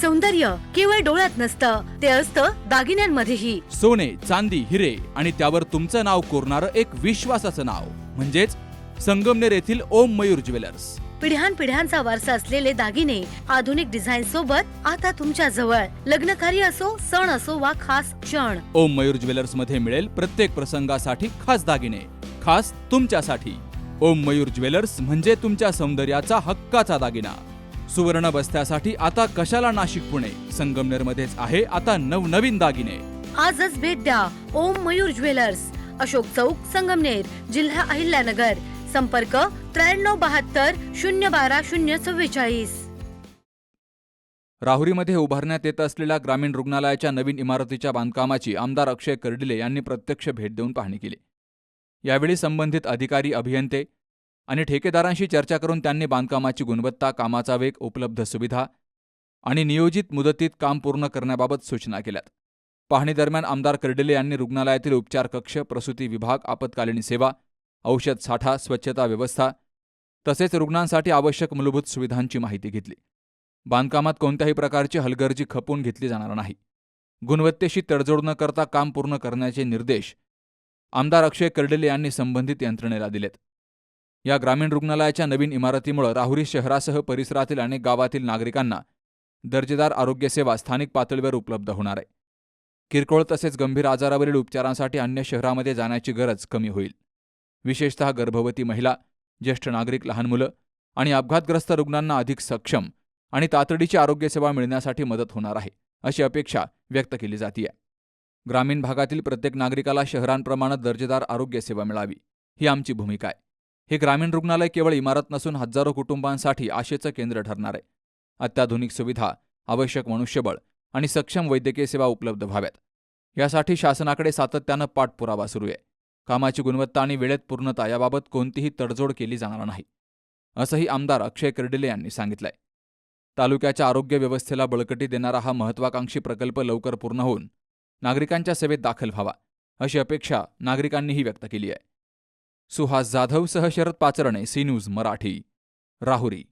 सौंदर्य केवळ डोळ्यात नसतं, ते असतं दागिन्यांमध्येही. सोने, चांदी, हिरे आणि त्यावर तुमचं नाव कोरणारं एक विश्वासाचं नाव म्हणजेच संगमनेर येथील ओम मयूर ज्वेलर्स. पिढ्यानपिढ्यांचा वारसा असलेले दागिने आधुनिक डिझाईन सोबत आता तुमच्या जवळ. लग्नकार्य असो, सण असो वा खास क्षण, ओम मयूर ज्वेलर्स मध्ये मिळेल प्रत्येक प्रसंगासाठी खास दागिने, खास तुमच्यासाठी. ओम मयूर ज्वेलर्स म्हणजे तुमच्या सौंदर्याचा हक्काचा दागिना. सुवर्ण बस्त्यासाठी आता कशाला नाशिक पुणे, संगमनेर मध्येच आहे आता नवनवीन दागिने. आजच भेट द्या ओम मयूर ज्वेलर्स, अशोक चौक, संगमनेर, जिल्हा अहिल्यानगर. संपर्क 9372 012 044. राहुरीमध्ये उभारण्यात येत असलेल्या ग्रामीण रुग्णालयाच्या नवीन इमारतीच्या बांधकामाची आमदार अक्षय कर्डिले यांनी प्रत्यक्ष भेट देऊन पाहणी केली. यावेळी संबंधित अधिकारी, अभियंते आणि ठेकेदारांशी चर्चा करून त्यांनी बांधकामाची गुणवत्ता, कामाचा वेग, उपलब्ध सुविधा आणि नियोजित मुदतीत काम पूर्ण करण्याबाबत सूचना केल्यात. पाहणी दरम्यान आमदार कर्डिले यांनी रुग्णालयातील उपचार कक्ष, प्रसूती विभाग, आपत्कालीन सेवा, औषध साठा, स्वच्छता व्यवस्था तसेच रुग्णांसाठी आवश्यक मूलभूत सुविधांची माहिती घेतली. बांधकामात कोणत्याही प्रकारची हलगर्जी खपवून घेतली जाणार नाही. गुणवत्तेशी तडजोड न करता काम पूर्ण करण्याचे निर्देश आमदार अक्षय कर्डिले यांनी संबंधित यंत्रणेला दिलेत. या ग्रामीण रुग्णालयाच्या नवीन इमारतीमुळे राहुरी शहरासह परिसरातील अनेक गावातील नागरिकांना दर्जेदार आरोग्यसेवा स्थानिक पातळीवर उपलब्ध होणार आहे. किरकोळ तसेच गंभीर आजारावरील उपचारांसाठी अन्य शहरामध्ये जाण्याची गरज कमी होईल. विशेषतः गर्भवती महिला, ज्येष्ठ नागरिक, लहान मुलं आणि अपघातग्रस्त रुग्णांना अधिक सक्षम आणि तातडीची आरोग्यसेवा मिळण्यासाठी मदत होणार आहे, अशी अपेक्षा व्यक्त केली जाते. ग्रामीण भागातील प्रत्येक नागरिकाला शहरांप्रमाणे दर्जेदार आरोग्यसेवा मिळावी, ही आमची भूमिका आहे. हे ग्रामीण रुग्णालय केवळ इमारत नसून हजारो कुटुंबांसाठी आशेचं केंद्र ठरणार आहे. अत्याधुनिक सुविधा, आवश्यक मनुष्यबळ आणि सक्षम वैद्यकीय सेवा उपलब्ध व्हाव्यात, यासाठी शासनाकडे सातत्यानं पाठपुरावा सुरू आहे. कामाची गुणवत्ता आणि वेळेत पूर्णता याबाबत कोणतीही तडजोड केली जाणार नाही, असंही आमदार अक्षय कर्डिले यांनी सांगितलंय. तालुक्याच्या आरोग्य व्यवस्थेला बळकटी देणारा हा महत्त्वाकांक्षी प्रकल्प लवकर पूर्ण होऊन नागरिकांच्या सेवेत दाखल व्हावा, अशी अपेक्षा नागरिकांनीही व्यक्त केली आहे. सुहास जाधवसह Sharad Pacharne, C news Marathi, Rahuri.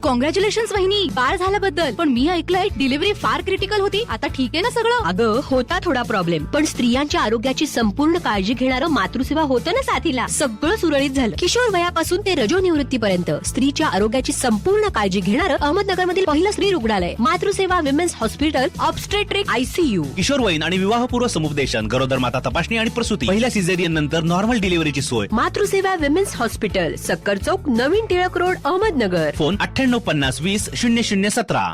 Congratulations वहिनी, बाळ झाल्याबद्दल. पण मी ऐकलंय डिलिव्हरी फार क्रिटिकल होती. आता ठीक आहे ना सगळं? अगं होता थोडा प्रॉब्लेम, पण स्त्रियांच्या आरोग्याची संपूर्ण काळजी घेणारं मातृसेवा होतं ना साथीला. सगळं सुरळीत झालं. किशोर वयापासून ते रजोनिवृत्तीपर्यंत स्त्रीच्या आरोग्याची संपूर्ण काळजी घेणारं अहमदनगरमधील पहिलं स्त्री रुग्णालय Matruseva women's hospital, obstetric ICU. किशोरवयीन आणि विवाहपूर्व समुपदेशन, गरोदर माता तपासणी आणि प्रसूती, पहिल्या सिझेरियन नंतर नॉर्मल डिलिव्हरीची सोय. मातृसेवा विमेन्स हॉस्पिटल, सक्कर चौक, नवीन टिळक रोड, अहमदनगर. फोन 9850 20 0017.